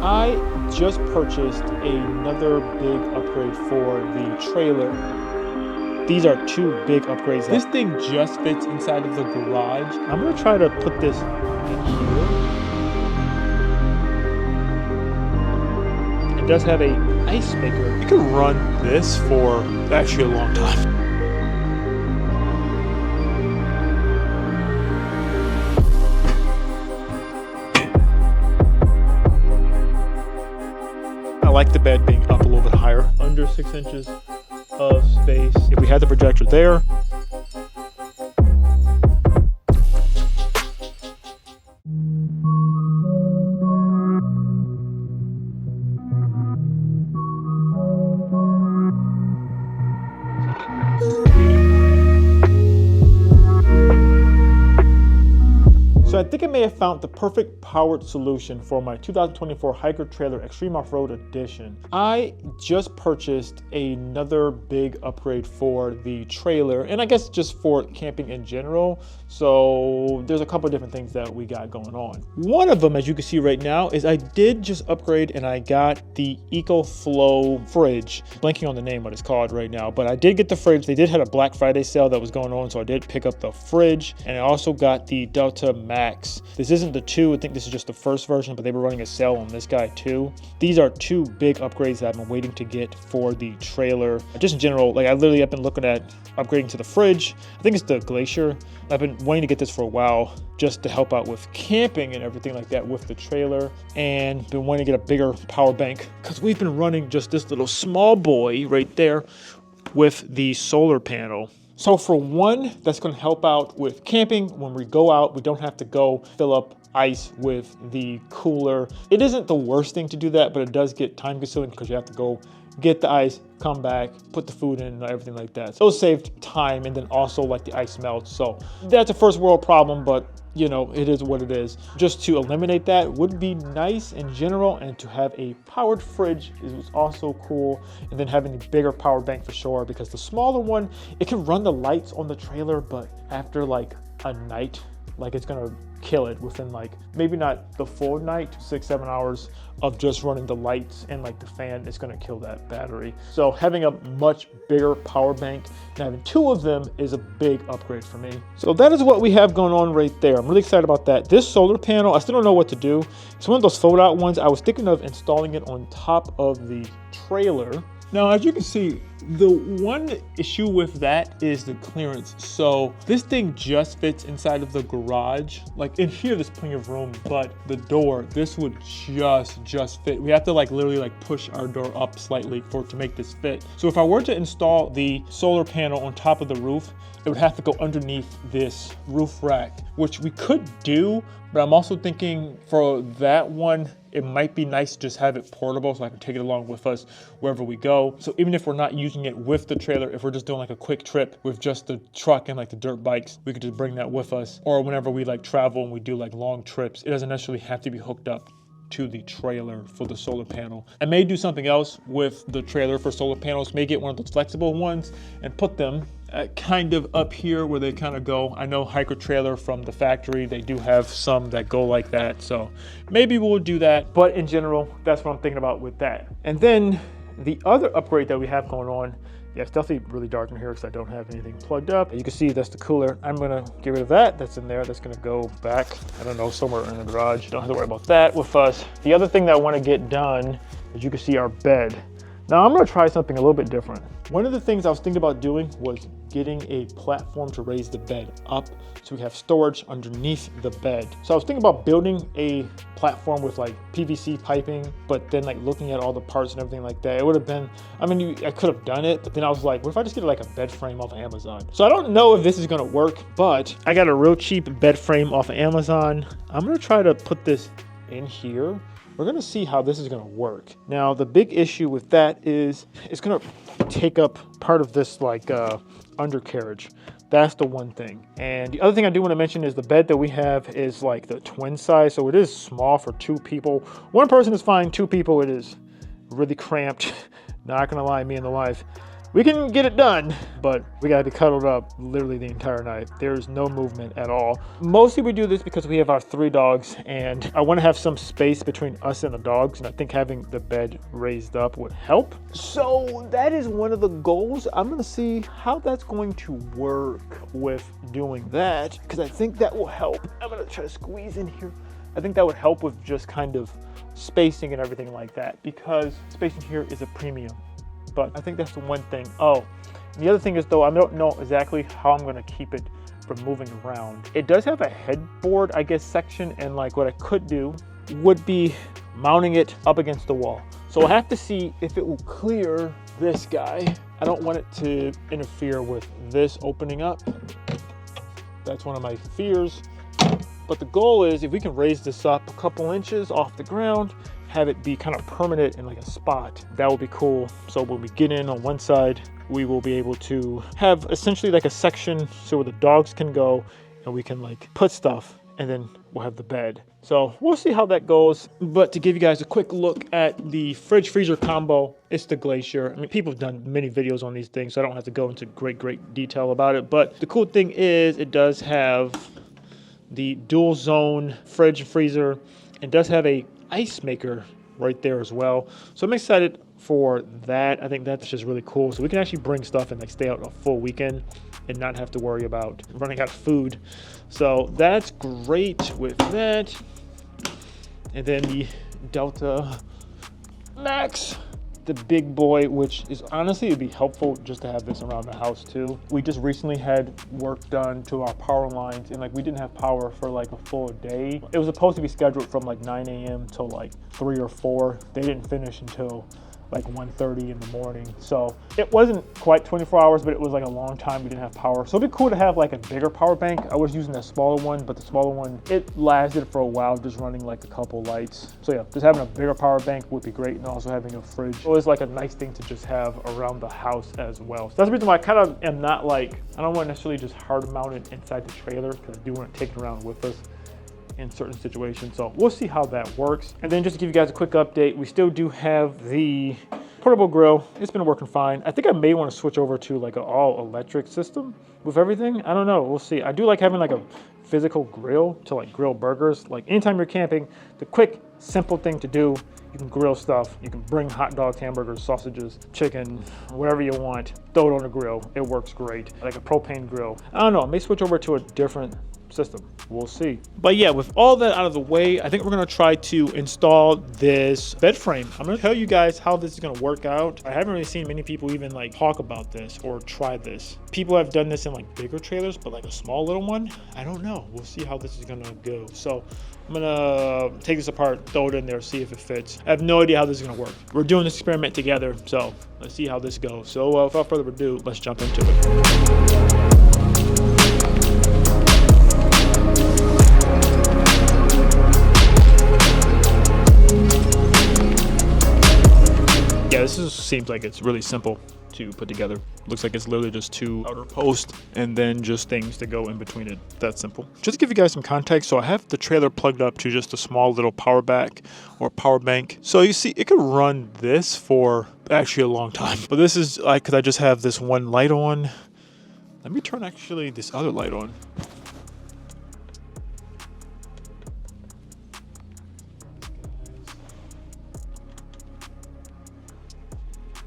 I just purchased another big upgrade for the trailer. These are two big upgrades. This thing just fits inside of the garage. I'm gonna try to put this in here. It does have a ice maker. You can run this for actually a long time. I like the bed being up a little bit higher, under 6 inches of space. If we had the projector there, so I think I may have found the perfect powered solution for my 2024 Hiker Trailer Extreme Off-Road Edition. I just purchased another big upgrade for the trailer, and I guess just for camping in general. So there's a couple of different things that we got going on. One of them, as you can see right now, is I did just upgrade and I got the EcoFlow fridge. Blanking on the name, what it's called right now, but I did get the fridge. They did have a Black Friday sale that was going on, so I did pick up the fridge, and I also got the Delta Max. This isn't the 2, I think this is just the first version, but they were running a sale on this guy too. These are two big upgrades that I've been waiting to get for the trailer. Just in general, like I literally have been looking at upgrading to the fridge. I think it's the Glacier. I've been wanting to get this for a while just to help out with camping and everything like that with the trailer, and been wanting to get a bigger power bank because we've been running just this little small boy right there with the solar panel. So for one, that's going to help out with camping. When we go out, we don't have to go fill up ice with the cooler. It isn't the worst thing to do that, but it does get time consuming because you have to go get the ice, come back, put the food in, and everything like that. So it saved time, and then also like the ice melts. So that's a first world problem, but you know, it is what it is. Just to eliminate that would be nice in general, and to have a powered fridge is also cool. And then having the bigger power bank for sure, because the smaller one, it can run the lights on the trailer, but after like a night, like it's gonna kill it within like, maybe not the full night, 6-7 hours of just running the lights and like the fan, is gonna kill that battery. So having a much bigger power bank and having two of them is a big upgrade for me. So that is what we have going on right there. I'm really excited about that. This solar panel, I still don't know what to do. It's one of those fold out ones. I was thinking of installing it on top of the trailer. Now, as you can see, the one issue with that is the clearance. So this thing just fits inside of the garage. Like in here, there's plenty of room, but the door, this would just fit. We have to like literally like push our door up slightly for it to make this fit. So if I were to install the solar panel on top of the roof, it would have to go underneath this roof rack, which we could do, but I'm also thinking for that one, it might be nice to just have it portable so I can take it along with us wherever we go. So even if we're not using it with the trailer, if we're just doing like a quick trip with just the truck and like the dirt bikes, we could just bring that with us. Or whenever we like travel and we do like long trips, it doesn't necessarily have to be hooked up to the trailer for the solar panel. I may do something else with the trailer for solar panels, may get one of those flexible ones and put them kind of up here where they kind of go. I know Hiker Trailer from the factory, they do have some that go like that, so maybe we'll do that. But in general, that's what I'm thinking about with that. And then the other upgrade that we have going on, yeah, it's definitely really dark in here because I don't have anything plugged up. You can see that's the cooler. I'm gonna get rid of that. That's in there. That's gonna go back, I don't know, somewhere in the garage. Don't have to worry about that with us. The other thing that I wanna get done is, you can see our bed. Now I'm gonna try something a little bit different. One of the things I was thinking about doing was getting a platform to raise the bed up so we have storage underneath the bed. So I was thinking about building a platform with like PVC piping, but then like looking at all the parts and everything like that, it would have been, I mean, I could have done it, but then I was like, what if I just get like a bed frame off of Amazon? So I don't know if this is gonna work, but I got a real cheap bed frame off of Amazon. I'm gonna try to put this in here. We're gonna see how this is gonna work. Now, the big issue with that is it's gonna take up part of this like undercarriage. That's the one thing. And the other thing I do want to mention is the bed that we have is like the twin size, so it is small for two people. One person is fine, two people it is really cramped. Not gonna lie, me and the wife, we can get it done, but we gotta be cuddled up literally the entire night. There's no movement at all. Mostly we do this because we have our 3 dogs and I wanna have some space between us and the dogs, and I think having the bed raised up would help. So that is one of the goals. I'm gonna see how that's going to work with doing that, because I think that will help. I'm gonna try to squeeze in here. I think that would help with just kind of spacing and everything like that, because spacing here is a premium. But I think that's the one thing. Oh, and the other thing is though, I don't know exactly how I'm gonna keep it from moving around. It does have a headboard, I guess, section, and like what I could do would be mounting it up against the wall. So I'll have to see if it will clear this guy. I don't want it to interfere with this opening up. That's one of my fears. But the goal is if we can raise this up a couple inches off the ground, have it be kind of permanent in like a spot, that would be cool. So when we get in on one side, we will be able to have essentially like a section so where the dogs can go and we can like put stuff, and then we'll have the bed. So we'll see how that goes. But to give you guys a quick look at the fridge freezer combo, it's the Glacier. I mean, people have done many videos on these things, so I don't have to go into great detail about it. But the cool thing is it does have the dual zone fridge and freezer, and does have a ice maker right there as well. So I'm excited for that. I think that's just really cool. So we can actually bring stuff and like stay out a full weekend and not have to worry about running out of food. So that's great with that. And then the Delta Max, the big boy, which is honestly, it'd be helpful just to have this around the house too. We just recently had work done to our power lines, and like we didn't have power for like a full day. It was supposed to be scheduled from like 9 a.m. till like 3 or 4. They didn't finish until like 1:30 in the morning. So it wasn't quite 24 hours, but it was like a long time we didn't have power. So it'd be cool to have like a bigger power bank. I was using that smaller one, but the smaller one, it lasted for a while just running like a couple lights. So yeah, just having a bigger power bank would be great, and also having a fridge. It was like a nice thing to just have around the house as well. So that's the reason why I kind of am not like, I don't want to necessarily just hard mount it inside the trailer, because I do want to take it around with us in certain situations. So we'll see how that works. And then just to give you guys a quick update, we still do have the portable grill. It's been working fine. I think I may want to switch over to like an all electric system with everything. I don't know, we'll see. I do like having like a physical grill to like grill burgers. Like anytime you're camping, the quick, simple thing to do, you can grill stuff. You can bring hot dogs, hamburgers, sausages, chicken, whatever you want, throw it on the grill. It works great. Like a propane grill. I don't know, I may switch over to a different system. We'll see. But yeah, with all that out of the way, I think we're gonna try to install this bed frame. I'm gonna tell you guys how this is gonna work out. I haven't really seen many people even like talk about this or try this. People have done this in like bigger trailers, but like a small little one, I don't know. We'll see how this is gonna go. So I'm gonna take this apart, throw it in there, see if it fits. I have no idea how this is gonna work. We're doing this experiment together, so let's see how this goes. So without further ado, let's jump into it. Yeah, this seems like it's really simple to put together. Looks like it's literally just 2 outer posts and then just things to go in between it. That's simple. Just to give you guys some context, so I have the trailer plugged up to just a small little power back or power bank. So you see, it could run this for actually a long time. But this is like, because I just have this one light on. Let me turn actually this other light on.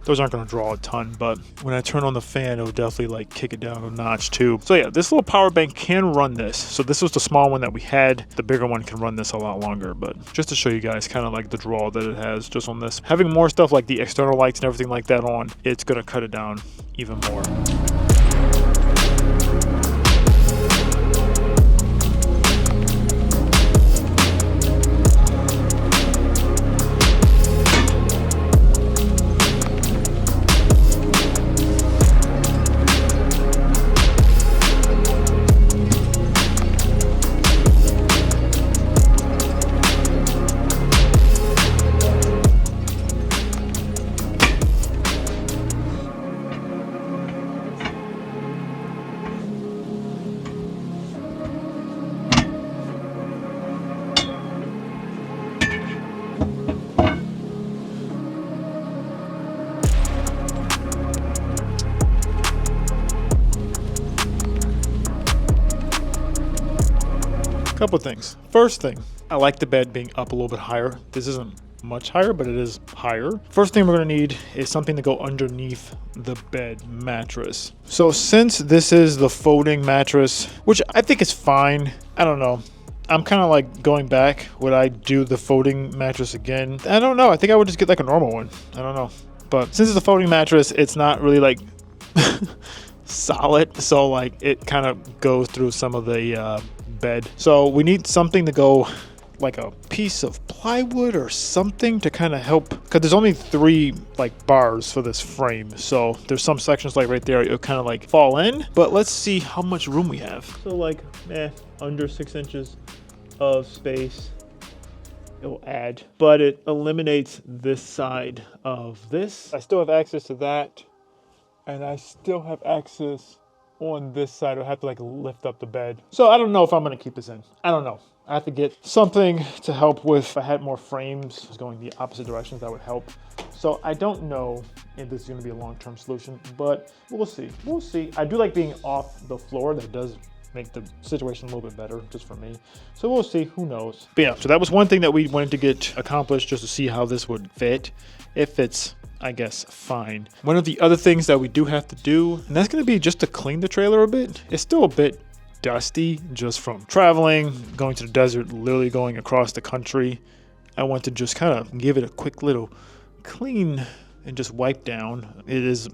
Those aren't going to draw a ton, but when I turn on the fan, it'll definitely like kick it down a notch too. So yeah, this little power bank can run this. So this was the small one that we had. The bigger one can run this a lot longer, but just to show you guys kind of like the draw that it has just on this. Having more stuff like the external lights and everything like that on, it's going to cut it down even more. Couple things. First thing, I like the bed being up a little bit higher. This isn't much higher, but it is higher. First thing we're gonna need is something to go underneath the bed mattress. So since this is the folding mattress, which I think is fine, I don't know. I'm kind of like going back. Would I do the folding mattress again? I don't know. I think I would just get like a normal one. I don't know. But since it's a folding mattress, it's not really like solid. So like it kind of goes through some of the bed. So we need something to go like a piece of plywood or something to kind of help, because there's only 3 like bars for this frame, so there's some sections like right there it'll kind of like fall in. But let's see how much room we have. So like under 6 inches of space it will add, but it eliminates this side of this. I still have access to that, and I still have access on this side. I'll have to like lift up the bed. So I don't know if I'm gonna keep this in. I don't know. I have to get something to help with. If I had more frames going the opposite directions, that would help. So I don't know if this is gonna be a long-term solution, but we'll see. We'll see. I do like being off the floor. That does make the situation a little bit better just for me. So we'll see, who knows. But yeah, so that was one thing that we wanted to get accomplished, just to see how this would fit. It fits, I guess, fine. One of the other things that we do have to do, and that's gonna be just to clean the trailer a bit. It's still a bit dusty just from traveling, going to the desert, literally going across the country. I want to just kind of give it a quick little clean and just wipe down. It is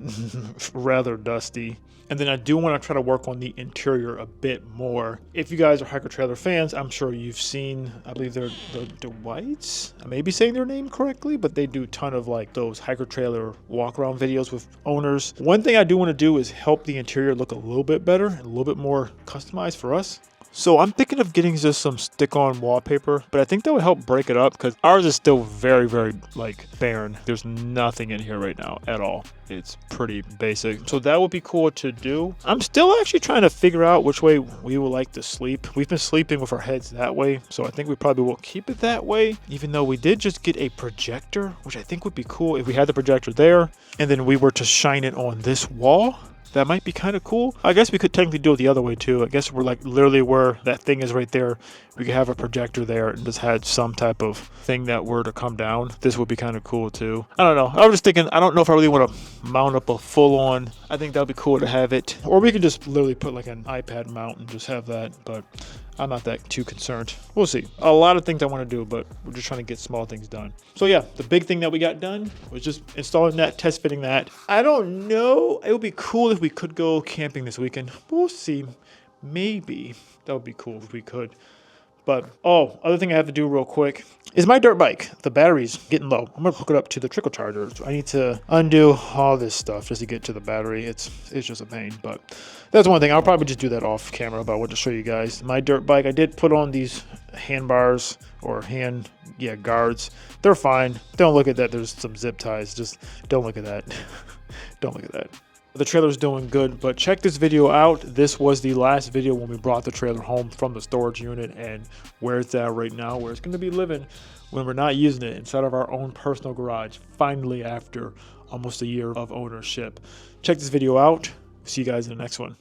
rather dusty. And then I do want to try to work on the interior a bit more. If you guys are hiker trailer fans, I'm sure you've seen, I believe they're the Dwights. I may be saying their name correctly, but they do a ton of like those hiker trailer walk around videos with owners. One thing I do want to do is help the interior look a little bit better and a little bit more customized for us. So I'm thinking of getting just some stick-on wallpaper, but I think that would help break it up because ours is still very, very like barren. There's nothing in here right now at all. It's pretty basic. So that would be cool to do. I'm still actually trying to figure out which way we would like to sleep. We've been sleeping with our heads that way, so I think we probably will keep it that way, even though we did just get a projector, which I think would be cool if we had the projector there and then we were to shine it on this wall. That might be kind of cool. I guess we could technically do it the other way too. I guess we're like literally where that thing is right there. We could have a projector there and just had some type of thing that were to come down. This would be kind of cool too. I don't know. I was just thinking, I don't know if I really want to mount up a full on. I think that would be cool to have it. Or we could just literally put like an iPad mount and just have that. But I'm not that too concerned. We'll see. A lot of things I want to do, but we're just trying to get small things done. So yeah, the big thing that we got done was just installing that, test fitting that. I don't know. It would be cool if we could go camping this weekend. We'll see. Maybe. That would be cool if we could. But, oh, other thing I have to do real quick is my dirt bike. The battery's getting low. I'm going to hook it up to the trickle charger. So I need to undo all this stuff just to get to the battery. It's just a pain, but that's one thing. I'll probably just do that off camera, but I want to show you guys. My dirt bike, I did put on these handbars or guards. They're fine. Don't look at that. There's some zip ties. Just don't look at that. Don't look at that. The trailer's doing good, but check this video out. This was the last video when we brought the trailer home from the storage unit and where it's at right now, where it's going to be living when we're not using it inside of our own personal garage, finally after almost a year of ownership. Check this video out. See you guys in the next one.